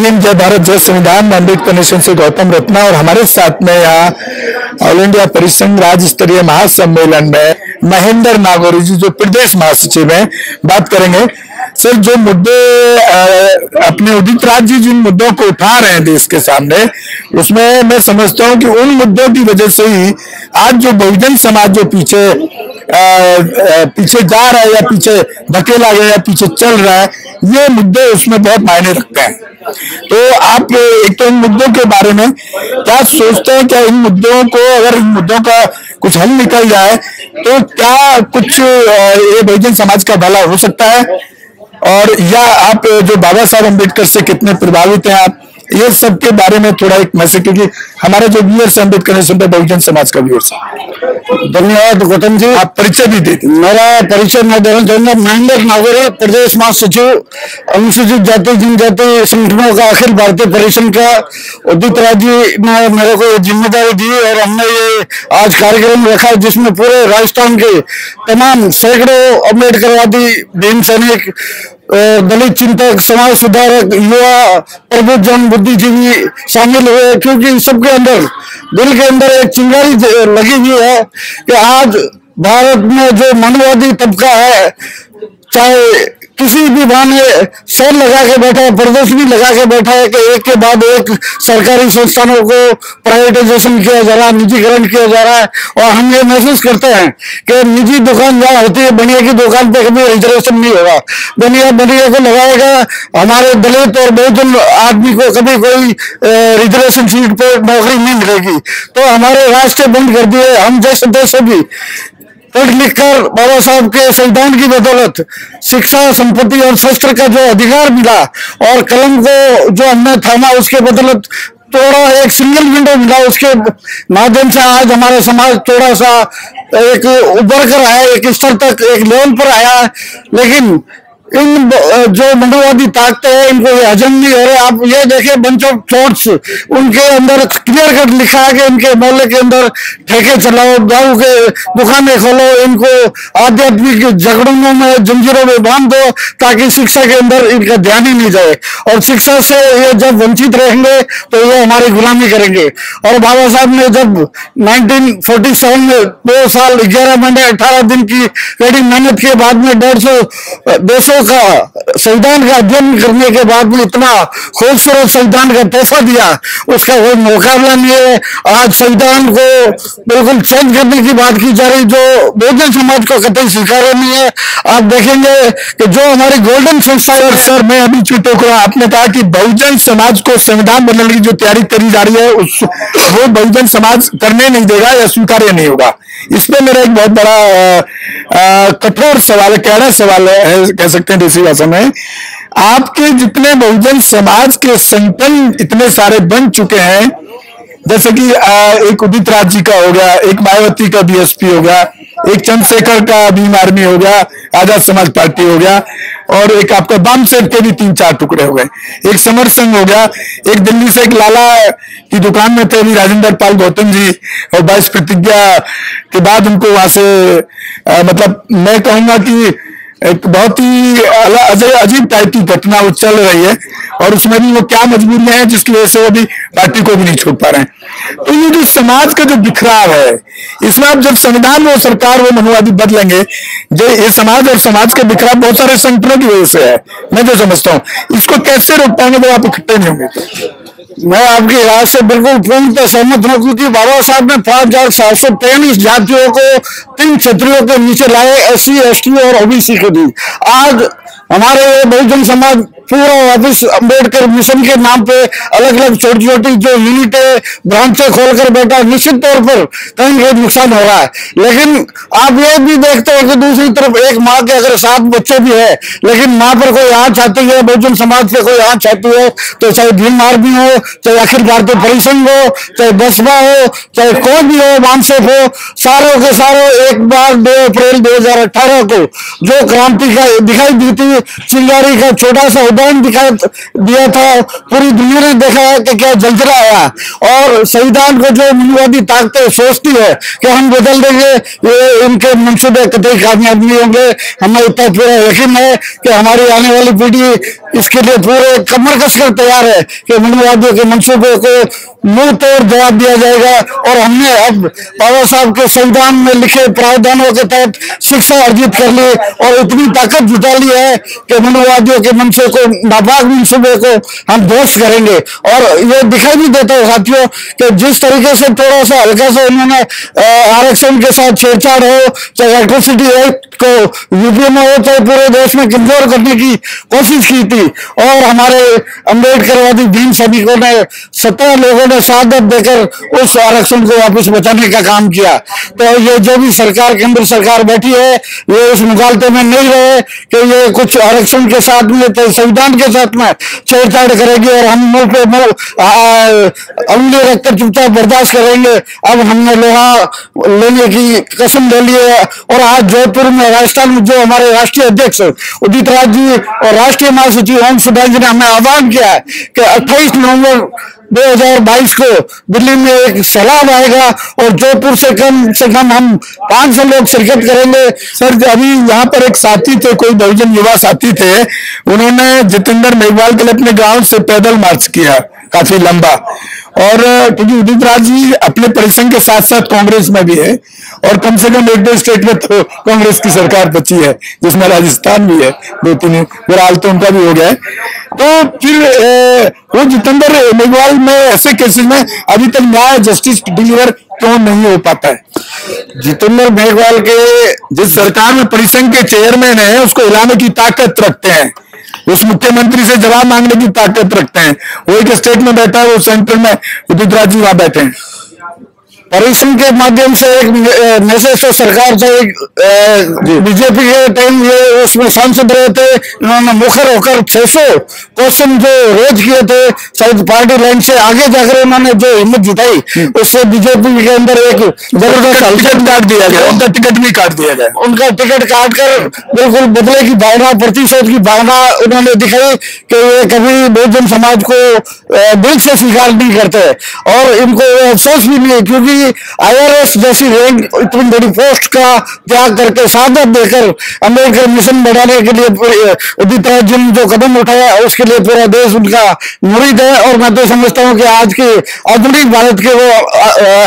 Team जय भारत जय संविधान अम्बेडकर नेशन से गौतम रत्ना और हमारे साथ में यहाँ ऑल इंडिया परिसंघ राज्य स्तरीय महासम्मेलन में महेंद्र नागौरी जी जो प्रदेश महासचिव हैं, बात करेंगे। सर, जो मुद्दे अपने उदित राज जी जिन मुद्दों को उठा रहे हैं देश के सामने, उसमें मैं समझता हूं कि उन मुद्दों की वजह से ही आज जो बहुजन समाज जो पीछे जा रहा है या पीछे धकेला गया या पीछे चल रहा है, ये मुद्दे उसमें बहुत मायने रखते हैं। तो आप एक तो इन मुद्दों के बारे में क्या सोचते हैं? क्या इन मुद्दों को, अगर इन मुद्दों का कुछ हल निकल जाए तो क्या कुछ ये बहुजन समाज का भला हो सकता है? और या आप जो बाबा साहब अम्बेडकर से कितने प्रभावित हैं आप, ये सब के बारे में थोड़ा एक मैसेज, क्योंकि हमारे जो व्यूअर्स अम्बेडकर नेशन पे बहुजन समाज का व्यूअर्स है। धन्यवाद गौतम जी। आप परिचय भी देते। मेरा परिचय मैं देना चाहूंगा। महेंद्र नागौरी, प्रदेश महासचिव अनुसूचित जाति जनजाति संगठनों का अखिल भारतीय परिसंघ का। उदित राज जी ने मेरे को ये जिम्मेदारी दी और हमने ये आज कार्यक्रम रखा जिसमें पूरे राजस्थान के तमाम सैकड़ों अम्बेडकरवादी भीम सैनिक, दलित चिंतक, समाज सुधारक, युवा, प्रबुद्धजन, बुद्धिजीवी शामिल हुए, क्योंकि सबके अंदर दिल के अंदर एक चिंगारी लगी हुई है कि आज भारत में जो मनवादी तबका है, चाहे किसी भी बहाने सेल लगा के बैठा है, प्रदर्शनी लगा के बैठा है कि एक के बाद एक सरकारी संस्थानों को प्राइवेटाइजेशन किया जा रहा है, निजीकरण किया जा रहा है। और हम ये महसूस करते हैं कि निजी दुकान जहाँ होती है, बनिया की दुकान पे कभी रिजर्वेशन नहीं होगा। बनिया को लगाएगा, हमारे दलित और बहुजन आदमी को कभी कोई रिजर्वेशन सीट पे नौकरी नहीं मिलेगी। तो हमारे रास्ते बंद कर दिए। हम जैसे तैसे भी पढ़ लिख कर बाबा साहब के संविधान की बदौलत शिक्षा, संपत्ति और शस्त्र का जो अधिकार मिला और कलम को जो हमने थामा उसके बदौलत थोड़ा एक सिंगल विंडो मिला, उसके माध्यम से आज हमारा समाज थोड़ा सा एक उभर कर आया, एक स्तर तक, एक लेवल पर आया। लेकिन इन जो मनोवादी ताकतें हैं, इनको हजम नहीं हो रहे। आप ये देखिए, बंच ऑफ थॉट्स, उनके अंदर क्लियर कट लिखा है कि इनके मोहल्ले के अंदर ठेके चलाओ, दारू के दुकानें खोलो, इनको आध्यात्मिक झगड़ों में, जंजीरों में बांध दो ताकि शिक्षा के अंदर इनका ध्यान ही नहीं जाए। और शिक्षा से ये जब वंचित रहेंगे तो ये हमारी गुलामी करेंगे। और बाबा साहब ने जब 1947 में 2 साल 11 महीने 18 दिन की कड़ी मेहनत के बाद में 150 देशों का संविधान का अध्ययन करने के बाद में इतना खूबसूरत संविधान का तोहफा दिया, उसका कोई मुकाबला नहीं है। आज संविधान को बिल्कुल चेंज करने की बात की जा रही, जो बहुजन समाज को कतई स्वीकार्य नहीं है। आप देखेंगे कि जो हमारी गोल्डन संस्था है। सर, मैं अभी छूटो को, आपने कहा कि बहुजन समाज को संविधान बदलने की जो तैयारी करी जा रही है वो बहुजन समाज करने नहीं देगा या स्वीकार्य नहीं होगा। इसमें मेरा एक बहुत बड़ा कठोर सवाल है, कड़ा सवाल है, कह सकते हैं देसी भाषा में। आपके जितने बहुजन समाज के संगठन इतने सारे बन चुके हैं, जैसे कि एक उदित राज जी का हो गया, एक मायावती का बीएसपी हो गया, एक चंद्रशेखर का भीम आर्मी हो गया, आजाद समाज पार्टी हो गया, और एक आपका बाम सेठ के भी 3-4 टुकड़े हो गए, एक समर संघ हो गया, एक दिल्ली से एक लाला की दुकान में थे अभी राजेंद्र पाल गौतम जी, और 22 प्रतिज्ञा के बाद उनको वहां से मतलब मैं कहूंगा कि एक बहुत ही अजीब टाइप की घटना वो चल रही है, और उसमें भी वो क्या मजबूरियां हैं जिसकी वजह से वो भी पार्टी को भी नहीं छोड़ पा रहे हैं। तो ये जो समाज का जो बिखराव है, इसमें आप जब संविधान वो सरकार वो मनोवादी बदलेंगे, जो ये समाज और समाज के बिखराव बहुत सारे संगठनों की वजह से है, मैं जो समझता हूँ। इसको कैसे रोक पाएंगे जब आप इकट्ठे नहीं होंगे? तो मैं आपकी राय से बिल्कुल पूर्णतः सहमत हूँ, क्योंकि बाबा साहब ने 5743 जातियों को 3 क्षेत्रों के नीचे लाए, SC, ST और OBC को दी। आज हमारे बहुजन समाज पूरा वापिस अम्बेडकर मिशन के नाम पे अलग अलग छोटी छोटी जो यूनिटें, ब्रांचें खोलकर बैठा। निश्चित तौर पर कहीं कहीं नुकसान हो रहा है, लेकिन आप ये भी देखते हो कि दूसरी तरफ एक माँ के अगर 7 बच्चे भी है, लेकिन माँ पर कोई आँच आती है, बहुजन समाज से कोई आँच आती है, तो चाहे भीम आर्मी हो, चाहे अखिल भारतीय परिसंघ हो, चाहे बसपा हो, चाहे कोई भी हो, वामसेफ हो, सारों के सारों एक बार 2 अप्रैल 2018 को जो क्रांति का दिखाई दी थी, चिंगारी का छोटा सा उदाहरण दिया था, पूरी दुनिया ने देखा है कि क्या जलजला आया। और संविधान को जो मनवादी ताकतें सोचती है कि हम बदल देंगे, ये इनके मंसूबे कतई कामयाब नहीं होंगे। हमें इतना पूरा यकीन है कि हमारी आने वाली पीढ़ी इसके लिए पूरे कमर कसकर तैयार है कि मनवादियों के मंसूबे को मुंह तोड़ जवाब दिया जाएगा। और हमने अब बाबा साहब के संविधान में लिखे प्रावधानों के तहत शिक्षा अर्जित कर ली और इतनी ताकत जुटा ली है कि मनोवादियों के मंशे को, नापाक मंसूबे को हम ध्वस्त करेंगे। और ये दिखाई भी देता है साथियों कि जिस तरीके से थोड़ा सा हल्का सा उन्होंने आरक्षण के साथ छेड़छाड़ हो, चाहे इलेक्ट्रिसिटी एक्ट को यूपी में हो, चाहे पूरे देश में कमजोर करने की कोशिश की थी। और हमारे अम्बेडकरवादी भीम सैनिकों ने 17 लोगों ने शहादत देकर उस आरक्षण को वापस बचाने का काम किया। तो ये जो भी सरकार, केंद्र सरकार बैठी है, ये उस मुगालते में नहीं रहे कि ये कुछ आरक्षण के साथ में, तो संविधान के साथ में छेड़छाड़ करेगी और हम मुंह पे उंगली रखकर चुपचाप बर्दाश्त करेंगे। अब हमने लोहा लेने की कसम ले ली है। और आज जोधपुर में, राजस्थान में जो हमारे राष्ट्रीय अध्यक्ष उदित राज जी और राष्ट्रीय महासचिव ओम सुधार जी ने हमें आह्वान किया है कि 28 नवंबर 2022 को दिल्ली में एक सैलाब आएगा और जोधपुर से कम हम 500 लोग शिरकत करेंगे। सर, अभी यहाँ पर एक साथी थे, कोई बहुजन युवा साथी थे, उन्होंने जितेंद्र मेघवाल के लिए अपने गांव से पैदल मार्च किया काफी लंबा। और क्योंकि उदित राज जी अपने परिसंघ के साथ साथ कांग्रेस में भी है और कम से कम 1-2 स्टेट में तो कांग्रेस की सरकार बची है, जिसमें राजस्थान भी है, 2-3 फिलहाल तो उनका भी हो गया है। तो फिर वो जितेंद्र मेघवाल में ऐसे केसेस में अभी तक न्याय, जस्टिस डिलीवर क्यों नहीं हो पाता है? जितेंद्र मेघवाल के जिस सरकार में परिसंघ के चेयरमैन है, उसको हिलाने की ताकत रखते हैं, उस मुख्यमंत्री से जवाब मांगने की ताकत रखते हैं। वो एक स्टेट में बैठा है, वो सेंटर में उदित राज जी वहां बैठे हैं। परिसंघ के माध्यम से एक मैसेज तो सरकार से, बीजेपी के टाइम ये उसमें सांसद रहे थे, इन्होंने मुखर होकर 600 क्वेश्चन जो रेज किए थे, शायद पार्टी लाइन से आगे जाकर उन्होंने जो हिम्मत जुटाई, उससे बीजेपी के अंदर एक जबरदस्त टिकट काट दिया गया, उनका टिकट भी काट दिया गया। उनका टिकट काट कर बिल्कुल बदले की भावना, प्रतिशोध की भावना उन्होंने दिखाई कि ये कभी बहुजन समाज को दिल से स्वीकार नहीं करते और इनको अफसोस भी नहीं, क्योंकि IRS जैसी रैंक, इतनी बड़ी पोस्ट का त्याग करके, शहादत देकर अम्बेडकर मिशन बढ़ाने के लिए उदित राज जी ने जो कदम उठाया, उसके लिए पूरा देश उनका मुरीद है। और मैं तो समझता हूँ कि आज के आधुनिक भारत के वो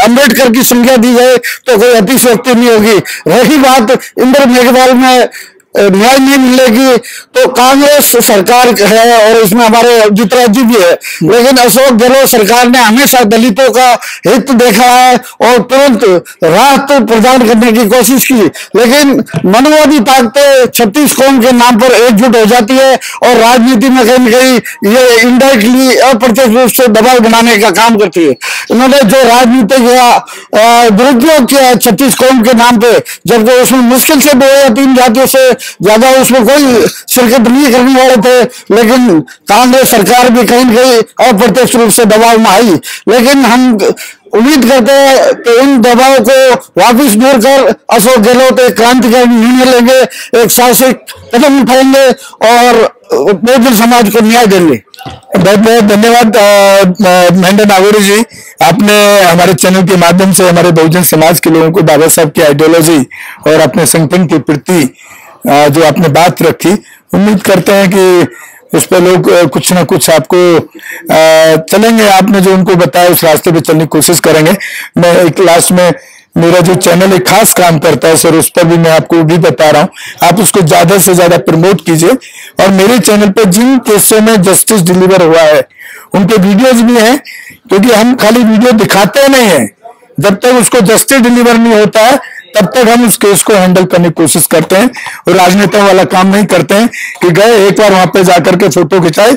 अम्बेडकर की संख्या दी जाए तो कोई अतिशयोक्ति नहीं होगी। रही बात इंद्र मेघवाल में न्याय नहीं मिलेगी, तो कांग्रेस सरकार है और इसमें हमारे उदित राज जी भी है, लेकिन अशोक गहलोत सरकार ने हमेशा दलितों का हित देखा है और तुरंत राहत प्रदान करने की कोशिश की। लेकिन मनवादी ताकतें 36 कौम के नाम पर एकजुट हो जाती है और राजनीति में कहीं न कहीं ये इनडायरेक्टली, अप्रत्यक्ष रूप से दबाव बनाने का काम करती है। इन्होंने जो राजनीति का दुरुपयोग किया 36 कौम के नाम पे, जबकि उसमें मुश्किल से 2 या 3 जातियों से ज्यादा उसमें कोई शिरकत नहीं करने वाले थे, लेकिन कांग्रेस सरकार भी कहीं न कहीं अप्रत्यक्ष रूप से दबाव में आई। लेकिन हम उम्मीद करते हैं कि इन दबाव को वापस दूर कर अशोक गहलोत एक क्रांतिकारी निर्णय लेंगे, एक साहसिक कदम उठाएंगे और बहुजन समाज को न्याय देंगे। बहुत बहुत धन्यवाद महेंद्र नागौरी जी, आपने हमारे चैनल के माध्यम से हमारे बहुजन समाज के लोगों को बाबा साहब की आइडियोलॉजी और अपने संगठन के प्रति जो आपने बात रखी, उम्मीद करते हैं कि उस पर लोग कुछ ना कुछ आपको चलेंगे, आपने जो उनको बताया उस रास्ते पे चलने की कोशिश करेंगे। मैं एक लास्ट में, मेरा जो चैनल एक खास काम करता है सर, उस पर भी मैं आपको भी बता रहा हूँ, आप उसको ज्यादा से ज्यादा प्रमोट कीजिए। और मेरे चैनल पे जिन केसों में जस्टिस डिलीवर हुआ है उनके वीडियोज भी हैं, क्योंकि हम खाली वीडियो दिखाते नहीं है, जब तक उसको जस्टिस डिलीवर नहीं होता है तब तक हम उस केस को हैंडल करने की कोशिश करते हैं। और राजनेता वाला काम नहीं करते हैं कि गए एक बार वहां पे जाकर के फोटो खिंचाए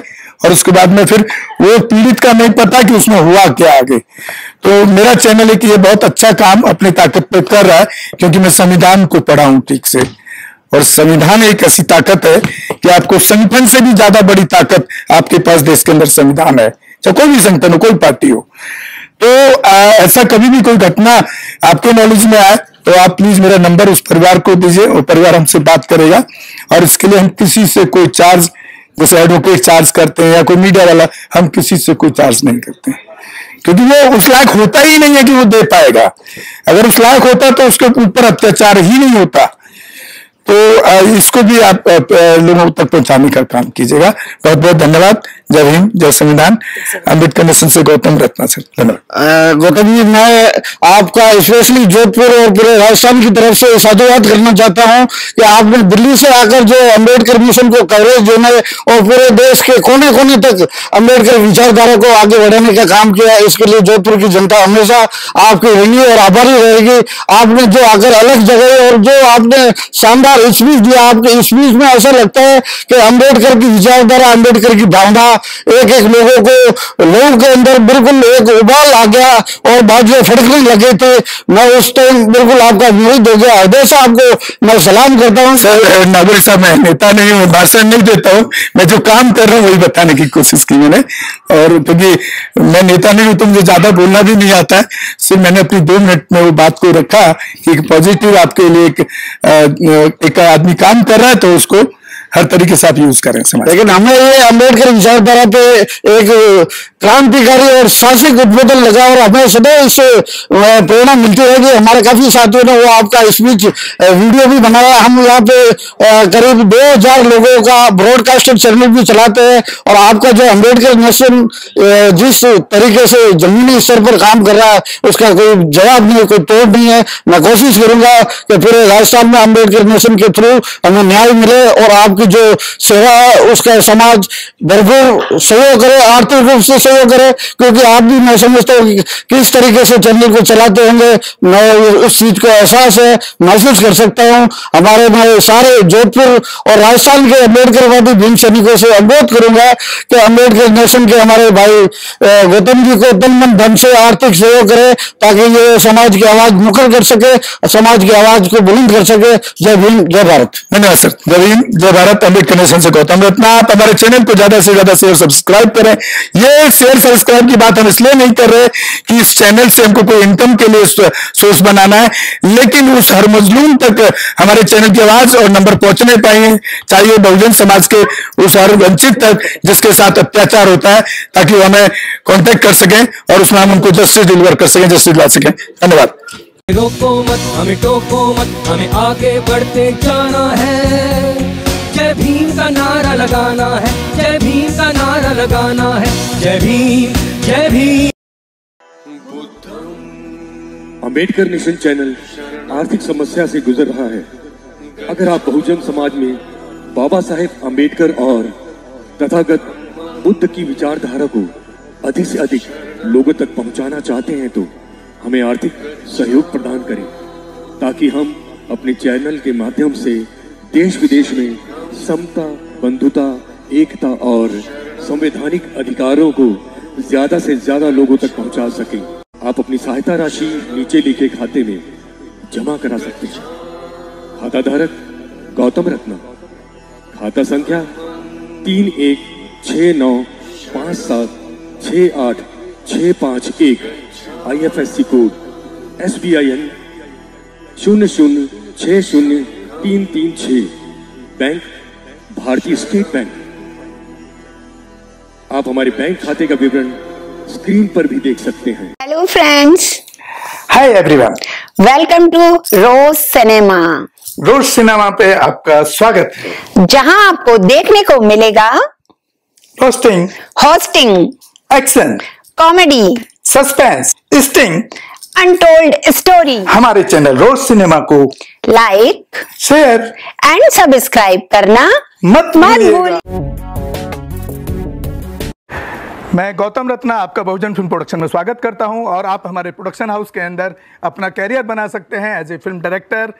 और उसके बाद में फिर वो पीड़ित का नहीं पता कि उसमें हुआ क्या आगे। तो मेरा चैनल है कि ये बहुत अच्छा काम अपनी ताकत पे कर रहा है, क्योंकि मैं संविधान को पढ़ा हूं ठीक से, और संविधान एक ऐसी ताकत है कि आपको संगठन से भी ज्यादा बड़ी ताकत आपके पास देश के अंदर संविधान है, चाहे कोई भी संगठन हो, कोई पार्टी हो। तो ऐसा कभी भी कोई घटना आपके नॉलेज में आए तो आप प्लीज मेरा नंबर उस परिवार को दीजिए और परिवार हमसे बात करेगा। और इसके लिए हम किसी से कोई चार्ज जैसे एडवोकेट चार्ज करते हैं या कोई मीडिया वाला, हम किसी से कोई चार्ज नहीं करते हैं, क्योंकि वो उस लायक होता ही नहीं है कि वो दे पाएगा। अगर उस लायक होता तो उसके ऊपर अत्याचार ही नहीं होता। तो इसको भी आप लोगों तक पहुंचाने का काम कीजिएगा। बहुत बहुत धन्यवाद। जय हिंद, जय संविधान। अम्बेडकर नेशन से गौतम रत्ना सर, धन्यवाद। गौतम जी, मैं आपका स्पेशली जोधपुर और पूरे राजस्थान की तरफ से साधुवाद करना चाहता हूं कि आपने दिल्ली से आकर जो अम्बेडकर मिशन को कवरेज देने और पूरे देश के कोने कोने तक अम्बेडकर विचारधारा को आगे बढ़ाने का काम किया। इसके लिए जोधपुर की जनता हमेशा आपकी ऋणी और आभारी रहेगी। आपने जो आकर अलग जगह और जो आपने शानदार स्पीच दिया, आपके स्पीच में ऐसा लगता है कि अम्बेडकर की विचारधारा, अम्बेडकर की भावना एक एक लोगों के अंदर बिल्कुल एक उबाल आ गया और बाजुएं फड़कने लगे थे। मैं उस टाइम बिल्कुल आपका विरोध हो गया। हृदय से आपको मैं सलाम करता हूँ। सर नागौरी साहब, मैं नेता नहीं हूँ, भाषण नहीं देता हूँ, मैं जो काम कर रहा हूँ वही बताने की कोशिश की मैंने। और क्योंकि मैं नेता नहीं हूँ तो मुझे ज्यादा बोलना भी नहीं आता है, सिर्फ मैंने अपनी 2 मिनट में वो बात को रखा कि पॉजिटिव आपके लिए एक आदमी काम कर रहा है तो उसको हर तरीके से आप यूज करें समाज। लेकिन हमें ये अम्बेडकर विचारधारा पे एक क्रांतिकारी और साहसिक उद्बोधन लगा और हमें सदैव इससे प्रेरणा मिलती रहेगी। हमारे काफी साथियों ने वो आपका स्पीच वीडियो भी बनाया। हम यहाँ पे करीब 2000 लोगों का ब्रॉडकास्टिंग चैनल भी चलाते हैं और आपका जो अम्बेडकर नेशन जिस तरीके से जमीनी स्तर पर काम कर रहा है उसका कोई जवाब नहीं, कोई तोड़ नहीं है। मैं कोशिश करूंगा कि पूरे राजस्थान में अम्बेडकर नेशन के थ्रू हमें न्याय मिले और आपकी जो सेवा है उसका समाज भरपूर सहयोग करे, आर्थिक रूप से सहयोग करे, क्योंकि आप भी मैं समझता हूँ किस तरीके से चैनल को चलाते होंगे। मैं उस चीज को एहसास है, महसूस कर सकता हूँ। हमारे मैं सारे जोधपुर और राजस्थान के अम्बेडकरवादी भीम सैनिकों से अनुरोध करूंगा कि अम्बेडकर नेशन के हमारे भाई गौतम जी को तन मन धन से आर्थिक सहयोग करे ताकि ये समाज की आवाज मुखर कर सके, समाज की आवाज को बुलंद कर सके। जय भीम, जय भारत। धन्यवाद सर। जय हिंद, जय भारत। अम्बेडकर नेशन से गौतम रत्ना। आप हमारे चैनल को ज्यादा से ज्यादा शेयर सब्सक्राइब करें। ये शेयर सब्सक्राइब की बात हम इसलिए नहीं कर रहे कि इस चैनल से हमको कोई इनकम के लिए सोर्स बनाना है, लेकिन उस हर मजलूम तक हमारे चैनल की आवाज और नंबर पहुंचने पाए, चाहिए बहुजन समाज के उस हर वंचित तक जिसके साथ अत्याचार होता है, ताकि वो हमें कांटेक्ट कर सकें और उसमें हम उनको जस्टिस डिलीवर कर सकें, जस्टिस दिला सकें। धन्यवाद। रोको मत, हमें टोको मत, हमें आगे बढ़ते जाना है। जय भीम का नारा लगाना है, जय भीम का नारा लगाना है। जय भीम, जय भीम। अम्बेडकर नेशन चैनल आर्थिक समस्या से गुजर रहा है। अगर आप बहुजन समाज में बाबा साहेब अम्बेडकर और तथागत बुद्ध की विचारधारा को अधिक से अधिक लोगों तक पहुंचाना चाहते हैं तो हमें आर्थिक सहयोग प्रदान करें, ताकि हम अपने चैनल के माध्यम से देश विदेश में समता, बंधुता, एकता और संवैधानिक अधिकारों को ज्यादा से ज्यादा लोगों तक पहुंचा सकें। आप अपनी सहायता राशि नीचे लिखे खाते में जमा करा सकते हैं। खाता धारक गौतम रत्ना, खाता संख्या 3169576865 IFSC कोड SBIN 0060336, बैंक भारतीय स्टेट बैंक। आप हमारे बैंक खाते का विवरण स्क्रीन पर भी देख सकते हैं। Hello friends, hi everyone, welcome to रोज सिनेमा। रोज सिनेमा पे आपका स्वागत है, जहां आपको देखने को मिलेगा hosting, action, comedy, suspense, sting, untold story. हमारे चैनल रोज सिनेमा को लाइक, शेयर एंड सब्सक्राइब करना मत भूलिएगा। भूलिए। मैं गौतम रत्ना आपका बहुजन फिल्म प्रोडक्शन में स्वागत करता हूं और आप हमारे प्रोडक्शन हाउस के अंदर अपना कैरियर बना सकते हैं as a film director,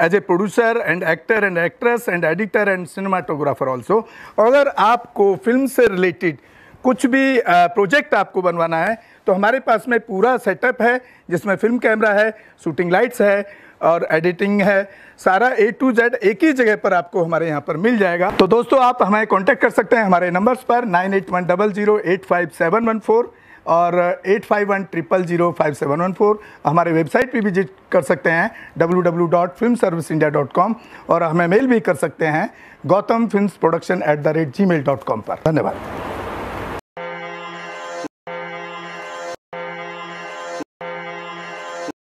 as a producer and actor and actress and editor and cinematographer also. अगर आपको फिल्म से रिलेटेड कुछ भी प्रोजेक्ट आपको बनवाना है तो हमारे पास में पूरा सेटअप है, जिसमें फिल्म कैमरा है, शूटिंग लाइट्स है और एडिटिंग है। सारा A to Z एक ही जगह पर आपको हमारे यहाँ पर मिल जाएगा। तो दोस्तों, आप हमें कांटेक्ट कर सकते हैं हमारे नंबर्स पर 9810085714। और 8510005714 हमारे वेबसाइट पे विजिट कर सकते हैं www.filmserviceindia.com और हमें मेल भी कर सकते हैं gautamfilmsproduction@gmail.com पर। धन्यवाद।